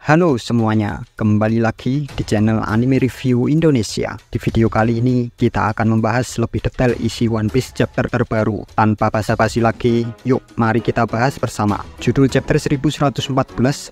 Halo semuanya, kembali lagi di channel Anime Review Indonesia. Di video kali ini kita akan membahas lebih detail isi One Piece chapter terbaru. Tanpa basa-basi lagi, yuk mari kita bahas bersama. Judul chapter 1114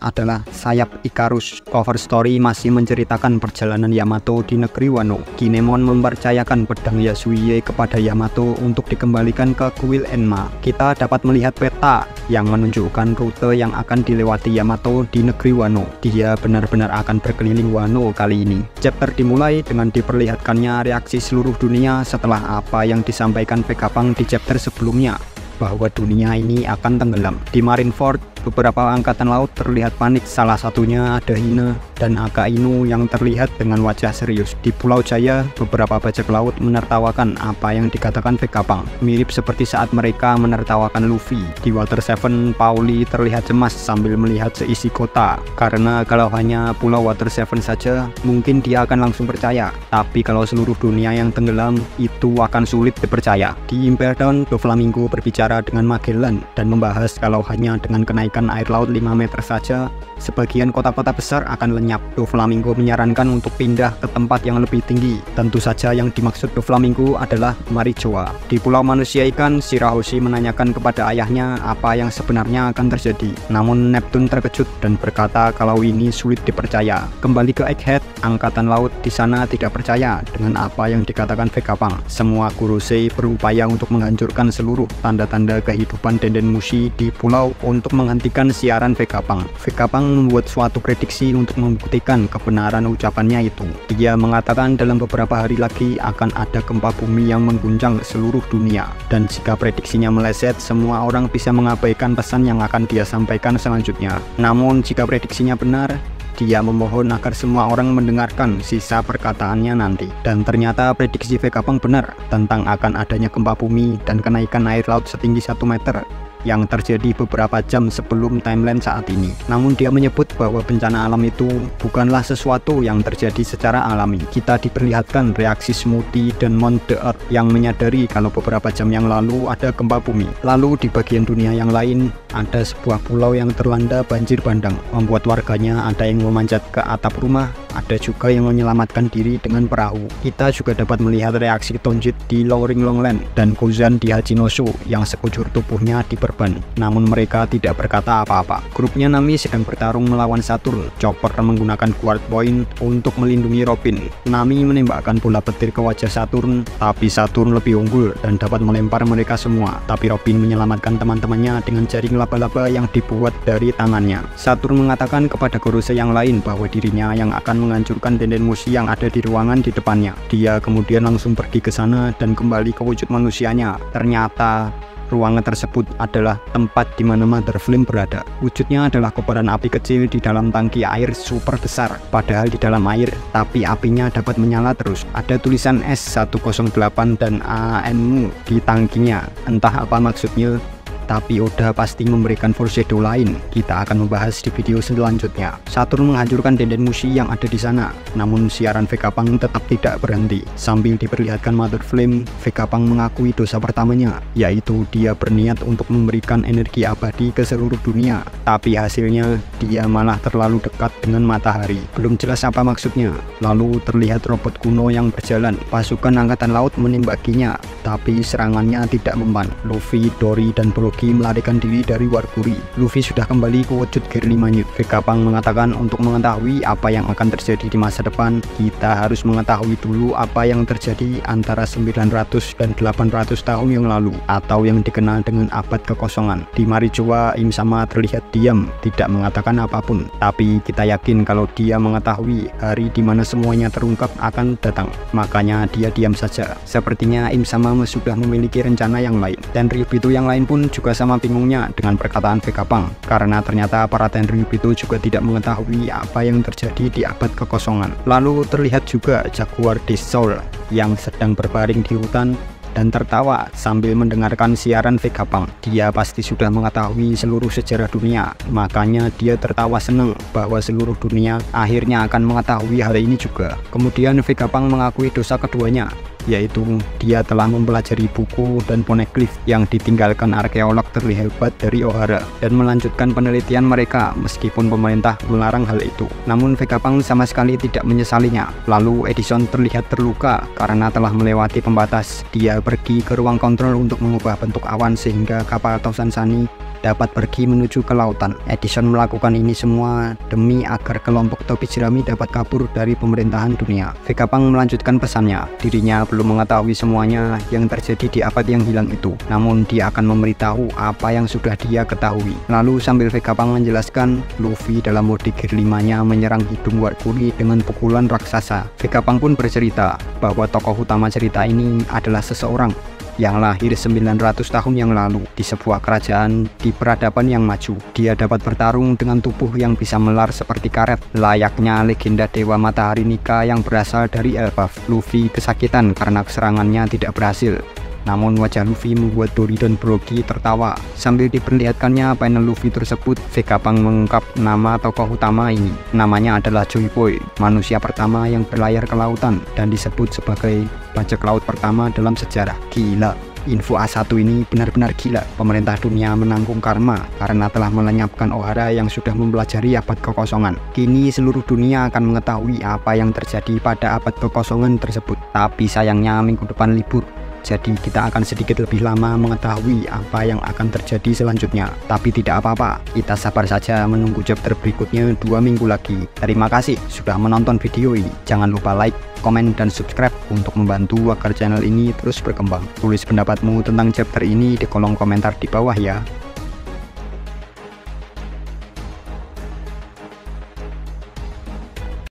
adalah Sayap Icarus. Cover story masih menceritakan perjalanan Yamato di negeri Wano. Kinemon mempercayakan pedang Yasuie kepada Yamato untuk dikembalikan ke kuil Enma. Kita dapat melihat peta yang menunjukkan rute yang akan dilewati Yamato di negeri Wano. Dia benar-benar akan berkeliling Wano kali ini. Chapter dimulai dengan diperlihatkannya reaksi seluruh dunia setelah apa yang disampaikan Vegapunk di chapter sebelumnya, bahwa dunia ini akan tenggelam. Di Marineford, beberapa angkatan laut terlihat panik, salah satunya ada Hina dan Akainu yang terlihat dengan wajah serius. Di Pulau Jaya, beberapa bajak laut menertawakan apa yang dikatakan Vegapunk, mirip seperti saat mereka menertawakan Luffy. Di Water 7, Pauli terlihat cemas sambil melihat seisi kota, karena kalau hanya Pulau Water 7 saja, mungkin dia akan langsung percaya, tapi kalau seluruh dunia yang tenggelam, itu akan sulit dipercaya. Di Impel Down, Doflamingo berbicara dengan Magellan dan membahas kalau hanya dengan kenaikan air laut 5 meter saja, sebagian kota-kota besar akan lenyap. Doflamingo menyarankan untuk pindah ke tempat yang lebih tinggi. Tentu saja yang dimaksud Doflamingo adalah Marijoa. Di Pulau Manusia Ikan, Shirahoshi menanyakan kepada ayahnya apa yang sebenarnya akan terjadi. Namun Neptune terkejut dan berkata kalau ini sulit dipercaya. Kembali ke Egghead, angkatan laut di sana tidak percaya dengan apa yang dikatakan Vegapunk. Semua Kurosei berupaya untuk menghancurkan seluruh tanda-tanda kehidupan Denden Mushi di pulau untuk menghentikan siaran Vegapunk. Vegapunk membuat suatu prediksi untuk membuktikan kebenaran ucapannya itu. Dia mengatakan dalam beberapa hari lagi akan ada gempa bumi yang mengguncang seluruh dunia, dan jika prediksinya meleset, semua orang bisa mengabaikan pesan yang akan dia sampaikan selanjutnya. Namun jika prediksinya benar, dia memohon agar semua orang mendengarkan sisa perkataannya nanti. Dan ternyata prediksi Vegapunk benar tentang akan adanya gempa bumi dan kenaikan air laut setinggi 1 meter yang terjadi beberapa jam sebelum timeline saat ini. Namun dia menyebut bahwa bencana alam itu bukanlah sesuatu yang terjadi secara alami. Kita diperlihatkan reaksi Smoothie dan Mount the Earth yang menyadari kalau beberapa jam yang lalu ada gempa bumi. Lalu di bagian dunia yang lain, ada sebuah pulau yang terlanda banjir bandang, membuat warganya ada yang memanjat ke atap rumah, ada juga yang menyelamatkan diri dengan perahu. Kita juga dapat melihat reaksi Tonjit di Lowering Longland dan Kozan di Hachinosu yang sekujur tubuhnya diperban, namun mereka tidak berkata apa-apa. Grupnya Nami sedang bertarung melawan Saturn. Chopper menggunakan Guard Point untuk melindungi Robin. Nami menembakkan bola petir ke wajah Saturn, tapi Saturn lebih unggul dan dapat melempar mereka semua. Tapi Robin menyelamatkan teman-temannya dengan jaring laba-laba yang dibuat dari tangannya. Saturn mengatakan kepada Gorosei yang lain bahwa dirinya yang akan menghancurkan Denden Mushi yang ada di ruangan di depannya. Dia kemudian langsung pergi ke sana dan kembali ke wujud manusianya. Ternyata ruangan tersebut adalah tempat di mana Mother Flame berada. Wujudnya adalah kobaran api kecil di dalam tangki air super besar. Padahal di dalam air, tapi apinya dapat menyala terus. Ada tulisan S108 dan ANMU di tangkinya. Entah apa maksudnya, tapi Oda pasti memberikan foreshadow lain. Kita akan membahas di video selanjutnya. Saturn menghancurkan Denden Mushi yang ada di sana, namun siaran Vegapunk tetap tidak berhenti. Sambil diperlihatkan Mother Flame, Vegapunk mengakui dosa pertamanya, yaitu dia berniat untuk memberikan energi abadi ke seluruh dunia. Tapi hasilnya, dia malah terlalu dekat dengan matahari. Belum jelas apa maksudnya. Lalu terlihat robot kuno yang berjalan. Pasukan angkatan laut menembakinya, tapi serangannya tidak mempan. Luffy, Dory, dan Brogy melarikan diri dari Warguri. Luffy sudah kembali ke wujud Gear 5 Newt. Vegapunk mengatakan untuk mengetahui apa yang akan terjadi di masa depan, kita harus mengetahui dulu apa yang terjadi antara 900 dan 800 tahun yang lalu, atau yang dikenal dengan abad kekosongan. Di Marijoa, Im Sama terlihat diam, tidak mengatakan apapun. Tapi kita yakin kalau dia mengetahui hari di mana semuanya terungkap akan datang. Makanya dia diam saja. Sepertinya Im Sama sudah memiliki rencana yang lain. Dan Ryubito yang lain pun juga sama bingungnya dengan perkataan Vegapunk, karena ternyata para Tenryubito juga tidak mengetahui apa yang terjadi di abad kekosongan. Lalu terlihat juga Jaguar di Soul yang sedang berbaring di hutan dan tertawa sambil mendengarkan siaran Vegapunk. Dia pasti sudah mengetahui seluruh sejarah dunia, makanya dia tertawa senang bahwa seluruh dunia akhirnya akan mengetahui hal ini juga. Kemudian Vegapunk mengakui dosa keduanya, yaitu dia telah mempelajari buku dan poneglyph yang ditinggalkan arkeolog terhebat dari Ohara dan melanjutkan penelitian mereka meskipun pemerintah melarang hal itu. Namun Vegapunk sama sekali tidak menyesalinya. Lalu Edison terlihat terluka karena telah melewati pembatas. Dia pergi ke ruang kontrol untuk mengubah bentuk awan sehingga kapal Tausan Sunny dapat pergi menuju ke lautan. Edison melakukan ini semua demi agar kelompok topi jerami dapat kabur dari pemerintahan dunia. Vegapunk melanjutkan pesannya. Dirinya belum mengetahui semuanya yang terjadi di abad yang hilang itu, namun dia akan memberitahu apa yang sudah dia ketahui. Lalu sambil Vegapunk menjelaskan, Luffy dalam mode Gear 5-nya menyerang hidung Warkuri dengan pukulan raksasa. Vegapunk pun bercerita bahwa tokoh utama cerita ini adalah seseorang yang lahir 900 tahun yang lalu di sebuah kerajaan di peradaban yang maju. Dia dapat bertarung dengan tubuh yang bisa melar seperti karet, layaknya legenda Dewa Matahari Nika yang berasal dari Elbaf. Luffy kesakitan karena serangannya tidak berhasil. Namun wajah Luffy membuat Dory dan Brogy tertawa. Sambil diperlihatkannya panel Luffy tersebut, Vegapunk mengungkap nama tokoh utama ini. Namanya adalah Joy Boy, manusia pertama yang berlayar ke lautan dan disebut sebagai bajak laut pertama dalam sejarah. Gila, info A1 ini benar-benar gila. Pemerintah dunia menanggung karma karena telah melenyapkan Ohara yang sudah mempelajari abad kekosongan. Kini seluruh dunia akan mengetahui apa yang terjadi pada abad kekosongan tersebut. Tapi sayangnya minggu depan libur, jadi kita akan sedikit lebih lama mengetahui apa yang akan terjadi selanjutnya. Tapi tidak apa-apa, kita sabar saja menunggu chapter berikutnya 2 minggu lagi. Terima kasih sudah menonton video ini. Jangan lupa like, komen, dan subscribe untuk membantu agar channel ini terus berkembang. Tulis pendapatmu tentang chapter ini di kolom komentar di bawah ya.